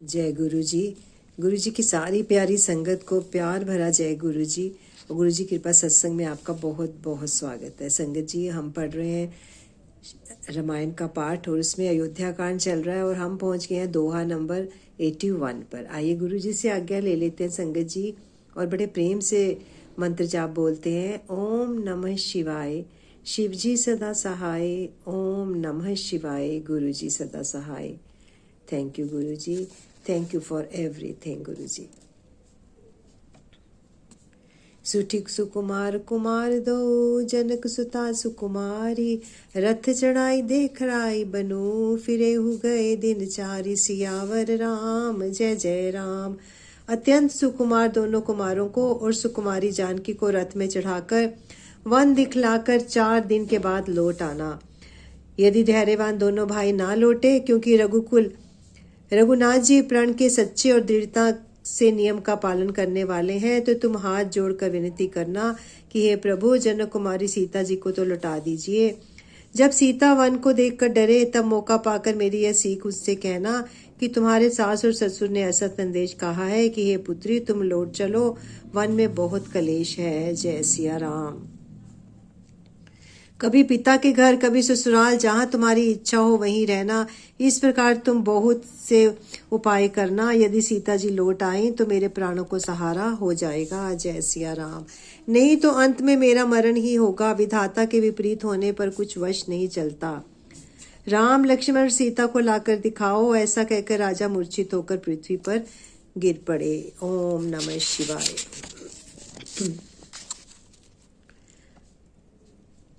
जय गुरु जी। गुरु जी की सारी प्यारी संगत को प्यार भरा जय गुरु जी। और गुरु जी कृपा सत्संग में आपका बहुत बहुत स्वागत है। संगत जी, हम पढ़ रहे हैं रामायण का पाठ और उसमें अयोध्या कांड चल रहा है और हम पहुंच गए हैं दोहा नंबर 81 पर। आइए गुरु जी से आज्ञा ले लेते हैं संगत जी, और बड़े प्रेम से मंत्र जाप बोलते हैं। ओम नमः शिवाय, शिव जी सदा सहाय। ओम नमः शिवाय, गुरु जी सदा सहाय। Thank you Guru ji, thank you for everything गुरु जी। सुठिक सुकुमार कुमार दो, जनक सुता सुकुमारी। रथ चढ़ाई देख राई बनो, फिरे हु गए दिन चारी। सियावर राम जय जय राम। अत्यंत सुकुमार दोनों कुमारों को और सुकुमारी जानकी को रथ में चढ़ाकर वन दिखलाकर 4 दिन के बाद लौट आना। यदि धैर्यवान दोनों भाई ना लौटे, क्योंकि रघुनाथ जी प्रण के सच्चे और दृढ़ता से नियम का पालन करने वाले हैं, तो तुम हाथ जोड़कर विनती करना कि हे प्रभु, जनक कुमारी सीता जी को तो लौटा दीजिए। जब सीता वन को देखकर डरे, तब मौका पाकर मेरी यह सीख उससे कहना कि तुम्हारे सास और ससुर ने ऐसा संदेश कहा है कि हे पुत्री, तुम लौट चलो, वन में बहुत कलेश है। जय सिया राम। कभी पिता के घर, कभी ससुराल, जहाँ तुम्हारी इच्छा हो वहीं रहना। इस प्रकार तुम बहुत से उपाय करना। यदि सीता जी लौट आए तो मेरे प्राणों को सहारा हो जाएगा। जय सिया राम। नहीं तो अंत में मेरा मरण ही होगा। विधाता के विपरीत होने पर कुछ वश नहीं चलता। राम लक्ष्मण सीता को लाकर दिखाओ। ऐसा कहकर राजा मूर्छित होकर पृथ्वी पर गिर पड़े। ओम नमः शिवाय।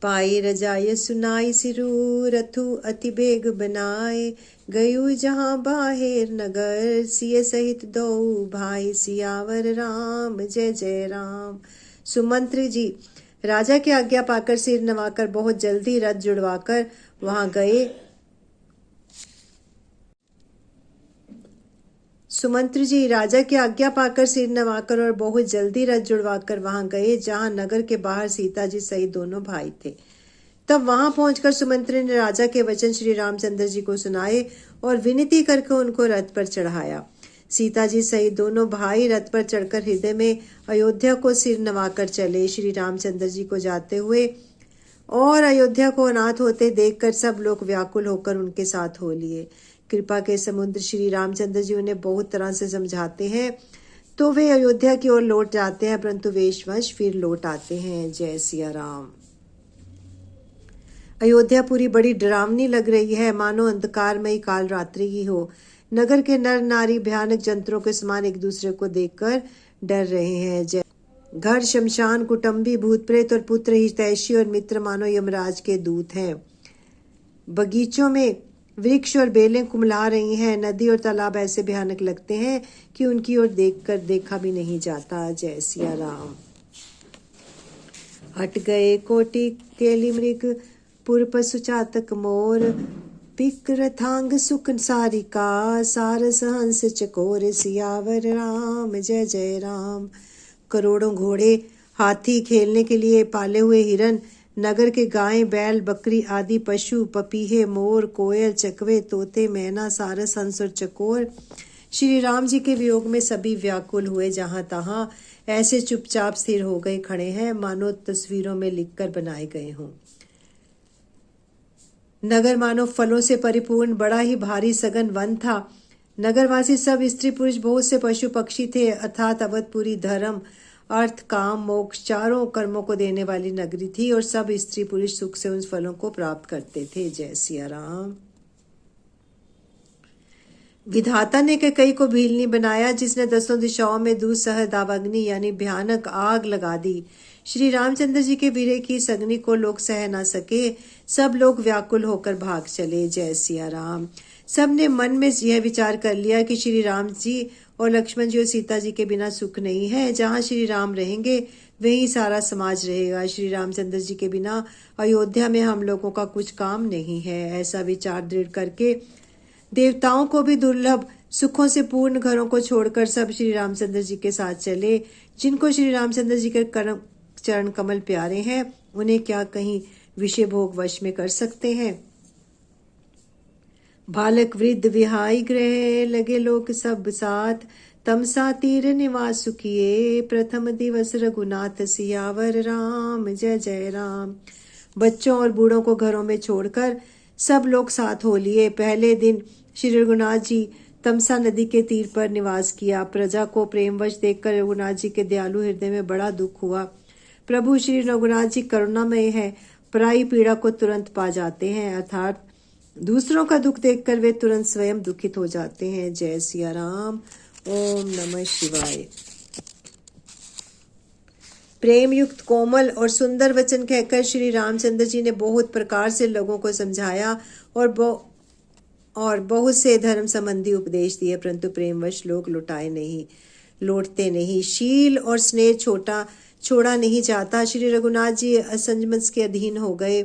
पाई रजाय सुनाई सिरु, रथु अति बेग बनाए। गयु जहाँ बाहेर नगर, सिय सहित दो भाई। सियावर राम जय जय राम। सुमंत्री जी राजा की आज्ञा पाकर सिर नवाकर बहुत जल्दी रथ जुड़वाकर वहां गए। सुमंत्र जी राजा की आज्ञा पाकर सिर नवाकर और बहुत जल्दी रथ जुड़वाकर वहां गए, जहां नगर के बाहर सीता जी सहित दोनों भाई थे। तब वहां पहुंचकर सुमंत्र ने राजा के वचन श्री रामचंद्र जी को सुनाए और विनती करके उनको रथ पर चढ़ाया। सीता जी सहित दोनों भाई रथ पर चढ़कर हृदय में अयोध्या को सिर नवाकर चले। श्री रामचंद्र जी को जाते हुए और अयोध्या को अनाथ होते देखकर सब लोग व्याकुल होकर उनके साथ हो लिए। कृपा के समुद्र श्री रामचंद्र जी उन्हें बहुत तरह से समझाते हैं, तो वे अयोध्या की ओर लौट जाते हैं, परंतु वेशवश फिर लौट आते हैं। जय सिया राम। अयोध्या पूरी बड़ी डरावनी लग रही है, मानो अंधकारमयी काल रात्रि ही हो। नगर के नर नारी भयानक जंतरों के समान एक दूसरे को देखकर डर रहे हैं। जय घर शमशान, कुटुंबी, भूत प्रेत और पुत्र हितैषी और मित्र मानो यमराज के दूत हैं। बगीचों में वृक्ष और बेलें कुमला रही हैं। नदी और तालाब ऐसे भयानक लगते हैं कि उनकी ओर देखकर देखा भी नहीं जाता। जय सिया राम। हट गए कोटि केली मृग, पुर पशु चातक मोर। पिक रथांग सुख सारिका, सारस हंस चकोर। सियावर राम जय जय राम। करोड़ों घोड़े, हाथी, खेलने के लिए पाले हुए हिरन, नगर के गाय, बैल, बकरी आदि पशु, पपीहे, मोर, कोयल, चकवे, तोते, मैना, सारस, हंस और चकोर श्री राम जी के वियोग में सभी व्याकुल हुए। जहां तहां ऐसे चुपचाप स्थिर हो गए खड़े हैं, मानो तस्वीरों में लिखकर बनाए गए हों। नगर मानो फलों से परिपूर्ण बड़ा ही भारी सघन वन था। नगरवासी सब स्त्री पुरुष, बहुत से पशु पक्षी थे। अर्थात अवधपुरी धर्म, अर्थ, काम, मोक्ष चारों कर्मों को देने वाली नगरी थी और सब स्त्री पुरुष सुख से उन फलों को प्राप्त करते थे। जय सिया राम। विधाता ने कैकेयी को भीलनी बनाया, जिसने 10 दिशाओं में दूसह दावाग्नि यानी भयानक आग लगा दी। श्री रामचंद्र जी के वीरे की इस अग्नि को लोग सह न सके, सब लोग व्याकुल होकर भाग चले। जय सिया राम। सब ने मन में यह विचार कर लिया कि श्री राम जी और लक्ष्मण जी और सीता जी के बिना सुख नहीं है। जहाँ श्री राम रहेंगे वहीं सारा समाज रहेगा। श्री रामचंद्र जी के बिना अयोध्या में हम लोगों का कुछ काम नहीं है। ऐसा विचार दृढ़ करके देवताओं को भी दुर्लभ सुखों से पूर्ण घरों को छोड़कर सब श्री रामचंद्र जी के साथ चले। जिनको श्री रामचंद्र जी के चरण कमल प्यारे हैं, उन्हें क्या कहीं विषय भोग वश में कर सकते हैं। बालक वृद्ध विहाई गृह लगे लोक सब साथ, तमसा तीर निवास किए प्रथम दिवस रघुनाथ सियावर राम। जय जय राम। बच्चों और बूढ़ों को घरों में छोड़कर सब लोग साथ हो लिए। पहले दिन श्री रघुनाथ जी तमसा नदी के तीर पर निवास किया। प्रजा को प्रेमवश देखकर रघुनाथ जी के दयालु हृदय में बड़ा दुख हुआ। प्रभु श्री रघुनाथ जी करुणामय है, पराई पीड़ा को तुरंत पा जाते हैं, अर्थात दूसरों का दुख देखकर वे तुरंत स्वयं दुखित हो जाते हैं। जय सिया राम। ओम नमः शिवाय। प्रेम युक्त कोमल और सुंदर वचन कहकर श्री रामचंद्र जी ने बहुत प्रकार से लोगों को समझाया और बहुत से धर्म संबंधी उपदेश दिए, परंतु प्रेमवश लोग लौटते नहीं। शील और स्नेह छोड़ा नहीं जाता। श्री रघुनाथ जी असंजमस के अधीन हो गए,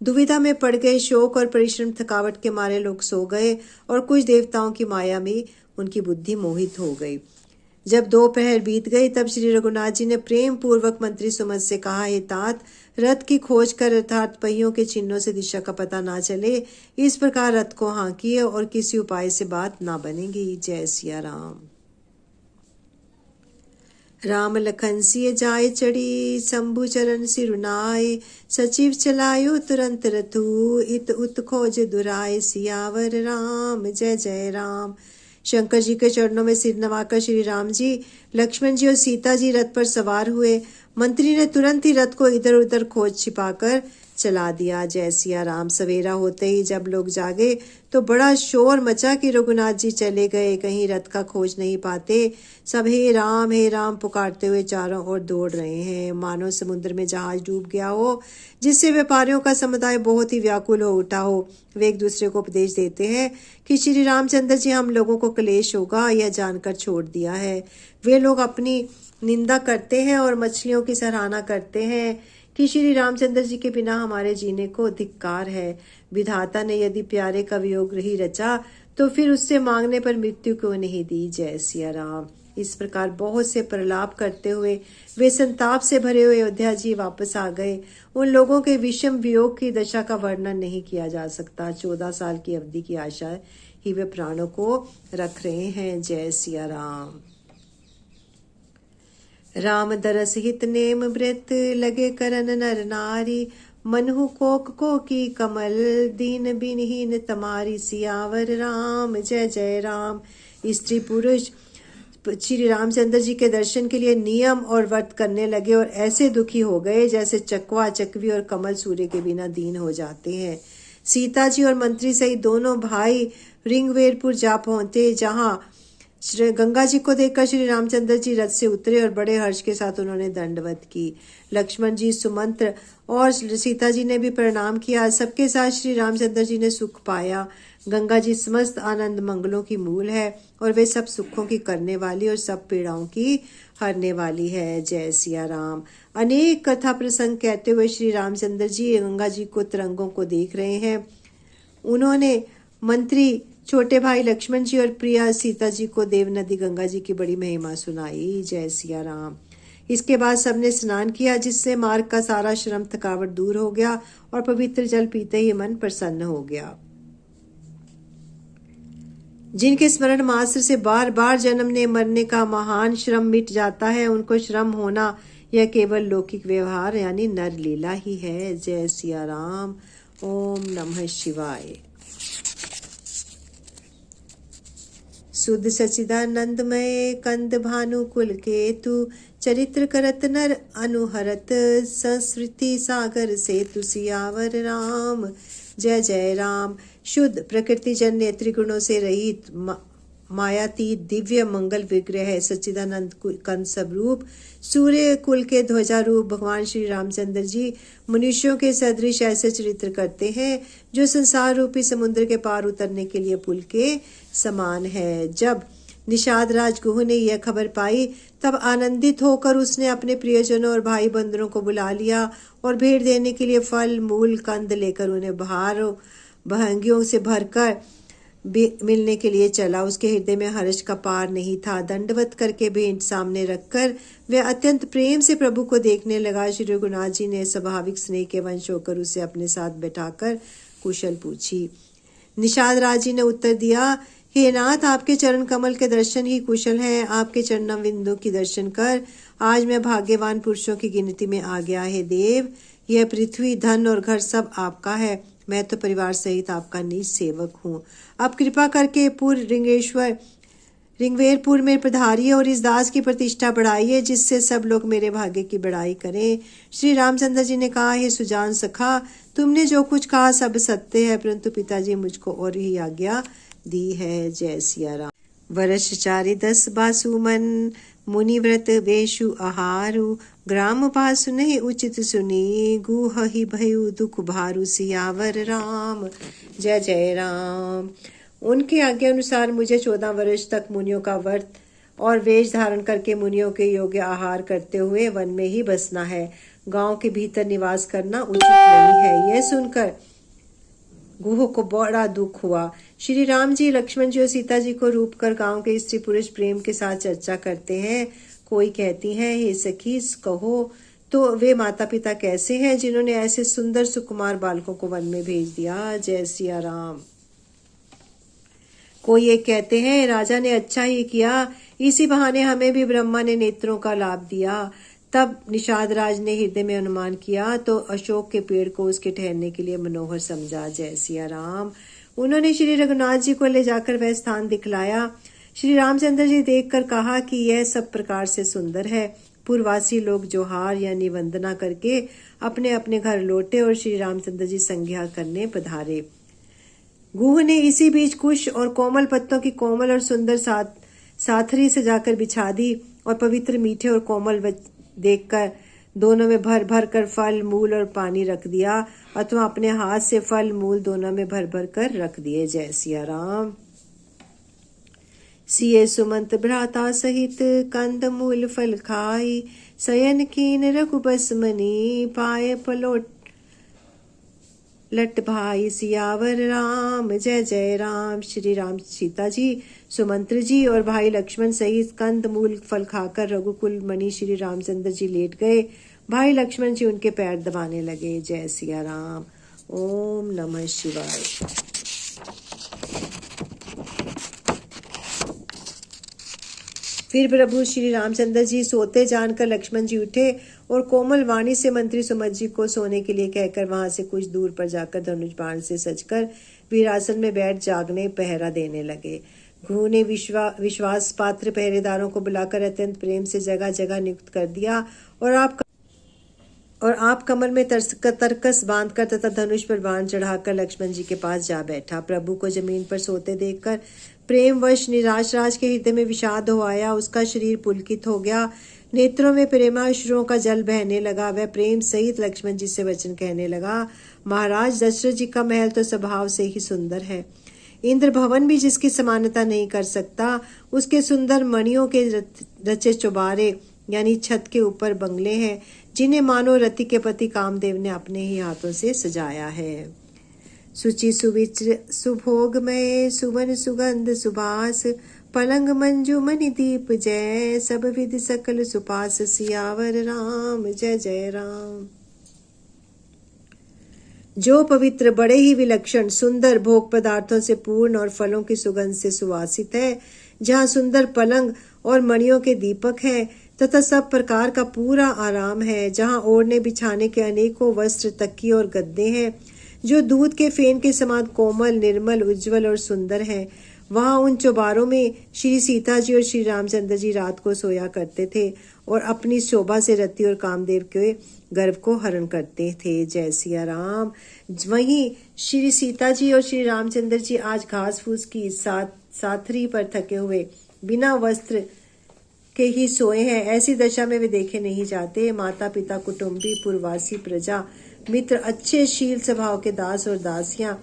दुविधा में पड़ गए। शोक और परिश्रम थकावट के मारे लोग सो गए और कुछ देवताओं की माया में उनकी बुद्धि मोहित हो गई। जब दोपहर बीत गई तब श्री रघुनाथ जी ने प्रेम पूर्वक मंत्री सुमंत से कहा, हे तात, रथ की खोज कर अर्थात पहियों के चिन्हों से दिशा का पता ना चले, इस प्रकार रथ को हाँकिए और किसी उपाय से बात ना बनेगी। जय सिया राम। राम लखन सिय जाय चढ़ी, शंभु चरण सिरुनाय, सचिव चलायो तुरंत रथु, इत उत खोज दुराय सियावर राम। जय जय राम। शंकर जी के चरणों में सिर नवाकर श्री राम जी, लक्ष्मण जी और सीता जी रथ पर सवार हुए। मंत्री ने तुरंत ही रथ को इधर उधर खोज छिपाकर चला दिया। जय सिया राम। सवेरा होते ही जब लोग जागे तो बड़ा शोर मचा कि रघुनाथ जी चले गए, कहीं रथ का खोज नहीं पाते। सब हे राम पुकारते हुए चारों ओर दौड़ रहे हैं, मानो समुद्र में जहाज डूब गया हो, जिससे व्यापारियों का समुदाय बहुत ही व्याकुल हो उठा हो। वे एक दूसरे को उपदेश देते हैं कि श्री रामचंद्र जी हम लोगों को क्लेश होगा, यह जानकर छोड़ दिया है। वे लोग अपनी निंदा करते हैं और मछलियों की सराहना करते हैं कि श्री रामचंद्र जी के बिना हमारे जीने को धिक्कार है। विधाता ने यदि प्यारे का वियोग ही रचा तो फिर उससे मांगने पर मृत्यु क्यों नहीं दी। जय सिया राम। इस प्रकार बहुत से प्रलाप करते हुए वे संताप से भरे हुए अयोध्या जी वापस आ गए। उन लोगों के विषम वियोग की दशा का वर्णन नहीं किया जा सकता। 14 साल की अवधि की आशा ही वे प्राणों को रख रहे हैं। जय सिया राम। राम दरस हित नेम व्रत, लगे करन नर नारी, मनहु को की कमल, दीन बिनहीन तमारी सियावर राम। जय जय राम। स्त्री पुरुष श्री रामचंद्र जी के दर्शन के लिए नियम और व्रत करने लगे और ऐसे दुखी हो गए जैसे चकवा चकवी और कमल सूर्य के बिना दीन हो जाते हैं। सीता जी और मंत्री सहित दोनों भाई रिंगवेरपुर जा पहुंचे, जहां श्री गंगा जी को देखकर श्री रामचंद्र जी रथ से उतरे और बड़े हर्ष के साथ उन्होंने दंडवत की। लक्ष्मण जी, सुमंत्र और सीता जी ने भी प्रणाम किया। सबके साथ श्री रामचंद्र जी ने सुख पाया। गंगा जी समस्त आनंद मंगलों की मूल है और वे सब सुखों की करने वाली और सब पीड़ाओं की हरने वाली है। जय सिया राम। अनेक कथा प्रसंग कहते हुए श्री रामचंद्र जी गंगा जी को तरंगों को देख रहे हैं। उन्होंने मंत्री छोटे भाई लक्ष्मण जी और प्रिया सीता जी को देव नदी गंगा जी की बड़ी महिमा सुनाई। जय सिया राम। इसके बाद सबने स्नान किया, जिससे मार्ग का सारा श्रम थकावट दूर हो गया और पवित्र जल पीते ही मन प्रसन्न हो गया। जिनके स्मरण मात्र से बार बार जन्मने मरने का महान श्रम मिट जाता है, उनको श्रम होना यह केवल लौकिक व्यवहार यानी नर लीला ही है। जय सिया राम। ओम नमः शिवाय। शुद्ध सचिदानंदमय कंद भानु कुल केतु, चरित्र करत नर अनुहरत, संस्कृति सागर से तुसियावर राम। जय जय राम। शुद्ध प्रकृति जन्य त्रिगुणों से रहित मायातीत दिव्य मंगल विग्रह सच्चिदानंद कंद स्वरूप सूर्य कुल के ध्वजारूप भगवान श्री रामचंद्र जी मनुष्यों के सदृश ऐसे चरित्र करते हैं जो संसार रूपी समुद्र के पार उतरने के लिए पुल के समान है। जब निषाद राज गुह ने यह खबर पाई तब आनंदित होकर उसने अपने प्रियजनों और भाई बंधुओं को बुला लिया और भेंट देने के लिए फल मूल कंद लेकर उन्हें बहंगियों से भरकर मिलने के लिए चला। उसके हृदय में हर्ष का पार नहीं था। दंडवत करके भेंट सामने रखकर वह अत्यंत प्रेम से प्रभु को देखने लगा। श्री रघुनाथ जी ने स्वाभाविक स्नेह के वंश होकर उसे अपने साथ बैठाकर कुशल पूछी। निषाद राज जी ने उत्तर दिया, हे नाथ, आपके चरण कमल के दर्शन ही कुशल है। आपके चरणम बिंदु की दर्शन कर आज मैं भाग्यवान पुरुषों की गिनती में आ गया है। देव, यह पृथ्वी, धन और घर सब आपका है। मैं तो परिवार सहित आपका नीच सेवक हूँ। अब कृपा करके रिंगवेरपुर में पधारिए और इस दास की प्रतिष्ठा बढ़ाइए, जिससे सब लोग मेरे भाग्य की बड़ाई करें। श्री रामचंद्र जी ने कहा, हे सुजान सखा, तुमने जो कुछ कहा सब सत्य है, परंतु पिताजी मुझको और ही आज्ञा दी है। जय सिया राम। वर्ष 4 बासु मन, मुनिव्रत वेशु आहारु, ग्राम बासु नहीं उचित सुनी, गुह ही भयु दुख भारु, सियावर राम। जय जय राम। उनकी आज्ञा अनुसार मुझे 14 वर्ष तक मुनियों का व्रत और वेश धारण करके मुनियों के योग्य आहार करते हुए वन में ही बसना है। गांव के भीतर निवास करना उचित नहीं है। यह सुनकर गुह को बड़ा दुख हुआ। श्री राम जी, लक्ष्मण जी और सीता जी को रूप कर गांव के स्त्री पुरुष प्रेम के साथ चर्चा करते हैं। कोई कहती है, हे सखी, कहो तो वे माता पिता कैसे हैं जिन्होंने ऐसे सुंदर सुकुमार बालकों को वन में भेज दिया। जय सिया राम। कोई एक कहते हैं, राजा ने अच्छा ही किया, इसी बहाने हमें भी ब्रह्मा ने नेत्रों का लाभ दिया। तब निषाद राज ने हृदय में अनुमान किया तो अशोक के पेड़ को उसके ठहरने के लिए मनोहर समझा। जय सिया राम। उन्होंने श्री रघुनाथ जी को ले जाकर वह स्थान दिखलाया। श्री रामचंद्र जी देखकर कहा कि यह सब प्रकार से सुंदर है। पूर्ववासी लोग जोहार यानी वंदना करके अपने अपने घर लौटे और श्री रामचंद्र जी संज्ञा करने पधारे। गुह ने इसी बीच कुश और कोमल पत्तों की कोमल और सुंदर साथरी सजाकर बिछा दी और पवित्र मीठे और कोमल देखकर दोनों में भर भर कर फल, मूल और पानी रख दिया, अथवा अपने हाथ से फल मूल दोनों में भर भर कर रख दिए। जय सिया राम। सिए सुमंत भ्राता सहित कंद मूल फल खाई, शयन कीन रघुबस मनी, पाए पलोट लट भाई, सियावर राम। जय जय राम। श्री राम, सीता जी, सुमंत्र जी और भाई लक्ष्मण सहित कंद मूल फल खाकर रघुकुल मणि श्री रामचंद्र जी लेट गए। भाई लक्ष्मण जी उनके पैर दबाने लगे। जय सिया राम। ओम नमः शिवाय। फिर प्रभु श्री रामचंद्र जी सोते जानकर लक्ष्मण जी उठे और कोमल वाणी से मंत्री सुमंत जी को सोने के लिए कहकर वहां से कुछ दूर पर जाकर धनुष बाण से सजकर वीरासन में बैठ जागने पहरा देने लगे। गुरु ने विश्वास पात्र पहरेदारों को बुलाकर अत्यंत प्रेम से जगह जगह नियुक्त कर दिया और आप कमर में तरकस बांधकर तथा धनुष पर बाण चढ़ाकर लक्ष्मण जी के पास जा बैठा। प्रभु को जमीन पर सोते देखकर प्रेमवश निराश राज के हृदय में विषाद हो आया। उसका शरीर पुलकित हो गया, नेत्रों में प्रेमाश्रुओं का जल बहने लगा। वह प्रेम सहित लक्ष्मण जी से वचन कहने लगा, महाराज, दशरथ जी का महल तो स्वभाव से ही सुंदर है। इंद्र भवन भी जिसकी समानता नहीं कर सकता। उसके सुंदर मणियों के रचे चौबारे यानी छत के ऊपर बंगले हैं, जिन्हें मानो रति के पति कामदेव ने अपने ही हाथों से सजाया है। सुचि सुविच्र सुभोगमय सुवन सुगंध सुबास, पलंग मंजू मणि दीप जय, सब विधि सकल सुपास, सियावर राम। जय जय राम। जो पवित्र, बड़े ही विलक्षण, सुंदर, भोग पदार्थों से पूर्ण और फलों की सुगंध से सुवासित है, जहाँ सुंदर पलंग और मणियों के दीपक हैं तथा सब प्रकार का पूरा आराम है, जहाँ ओढ़ने बिछाने के अनेकों वस्त्र, तकिए और गद्दे हैं, जो दूध के फेन के समान कोमल, निर्मल, उज्जवल और सुंदर हैं। वहाँ उन चौबारों में श्री सीता जी और श्री रामचंद्र जी रात को सोया करते थे और अपनी शोभा से रति और कामदेव के गर्भ को हरण करते थे। जय सिया राम। वहीं श्री सीता जी और श्री रामचंद्र जी आज घास फूस की साथरी पर थके हुए बिना वस्त्र के ही सोए हैं। ऐसी दशा में वे देखे नहीं जाते। माता पिता, कुटुंबी, पूर्ववासी, प्रजा, मित्र, अच्छे शील स्वभाव के दास और दासियां,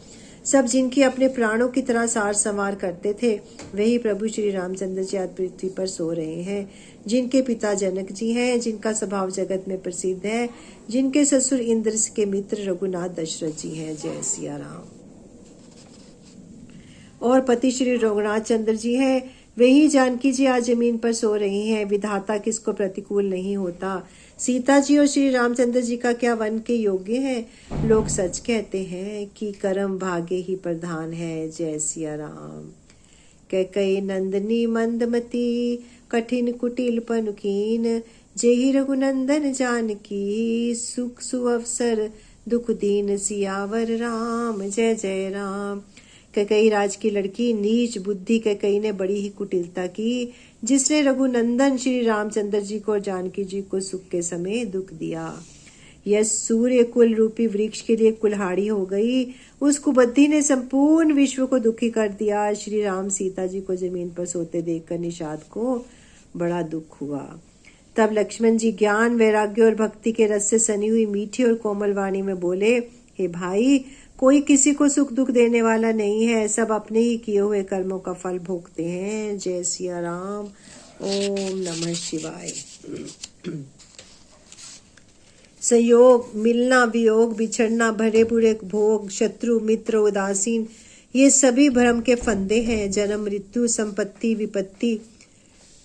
सब जिनकी अपने प्राणों की तरह सार संवार करते थे, वही प्रभु श्री रामचंद्र जी आज पृथ्वी पर सो रहे हैं। जिनके पिता जनक जी हैं, जिनका स्वभाव जगत में प्रसिद्ध है, जिनके ससुर इंद्र के मित्र रघुनाथ दशरथ जी हैं। जय सिया राम। और पति श्री रघुनाथ चंद्र जी हैं, वही जानकी जी आज जमीन पर सो रही हैं। विधाता किसको प्रतिकूल नहीं होता। सीता जी और श्री रामचंद्र जी का क्या वन के योग्य है? लोग सच कहते हैं कि कर्म भाग्य ही प्रधान है। जय सिया राम। कैकई नंदनी मंदमती कठिन कुटिल पनुकीन, जेहि रघुनंदन जानकी सुख सुअवसर दुख दीन सियावर राम। जय जय राम। कैकई राज की लड़की नीच बुद्धि कैकई ने बड़ी ही कुटिलता की, जिसने रघुनंदन श्री रामचंद्र जी को और जानकी जी को सुख के समय दुख दिया। यह सूर्य कुल रूपी वृक्ष के लिए कुल्हाड़ी हो गई। उस कुबुद्धि ने संपूर्ण विश्व को दुखी कर दिया। श्री राम सीता जी को जमीन पर सोते देखकर निषाद को बड़ा दुख हुआ। तब लक्ष्मण जी ज्ञान वैराग्य और भक्ति के रस से सनी हुई मीठी और कोमल वाणी में बोले, हे भाई, कोई किसी को सुख दुख देने वाला नहीं है, सब अपने ही किए हुए कर्मों का फल भोगते हैं। जय सिया राम। ओम नमः शिवाय। संयोग, मिलना, वियोग, बिछड़ना, भरे बुरे भोग, शत्रु मित्र उदासीन, ये सभी भ्रम के फंदे हैं। जन्म मृत्यु, संपत्ति विपत्ति,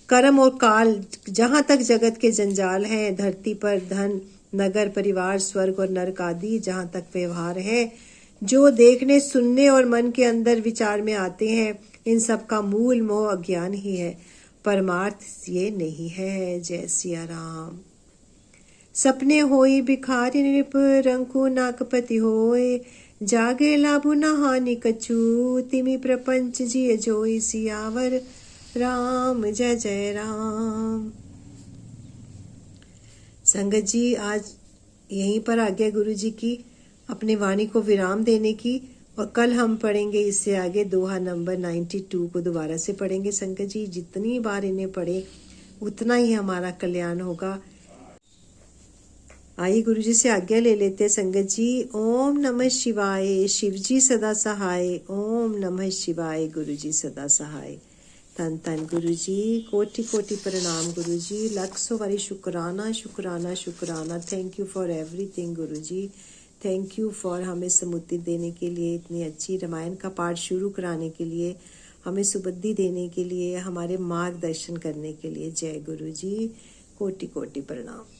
कर्म और काल, जहाँ तक जगत के जंजाल हैं, धरती पर धन नगर परिवार स्वर्ग और नरक आदि जहाँ तक व्यवहार है, जो देखने सुनने और मन के अंदर विचार में आते हैं, इन सब का मूल मोह अज्ञान ही है। परमार्थ ये नहीं है। जय सिया राम। सपने होई भिखारी नृप, रंकु नाकपति होए, जागे लाभु न हानि कछु, तिमि प्रपंच जिय जोई। सियावर राम। जय जय राम। संगत जी, आज यहीं पर आज्ञा गुरु जी की अपने वाणी को विराम देने की, और कल हम पढ़ेंगे इससे आगे दोहा नंबर 92 को दोबारा से पढ़ेंगे। संगत जी, जितनी बार इन्हें पढ़े उतना ही हमारा कल्याण होगा। आइए गुरु जी से आज्ञा ले लेते हैं संगत जी। ओम नमः शिवाय। शिव जी सदा सहाय। ओम नमः शिवाय। गुरु जी सदा सहाय। तन तन गुरु जी, कोटि कोटि प्रणाम गुरु जी, लाख सौ बारी शुक्राना शुक्राना शुक्राना। Thank you for everything Guru ji. Thank you for हमें स्मृति देने के लिए, इतनी अच्छी रामायण का पाठ शुरू कराने के लिए, हमें सुबुद्धि देने के लिए, हमारे मार्गदर्शन करने के लिए। जय गुरु जी। कोटि कोटि प्रणाम।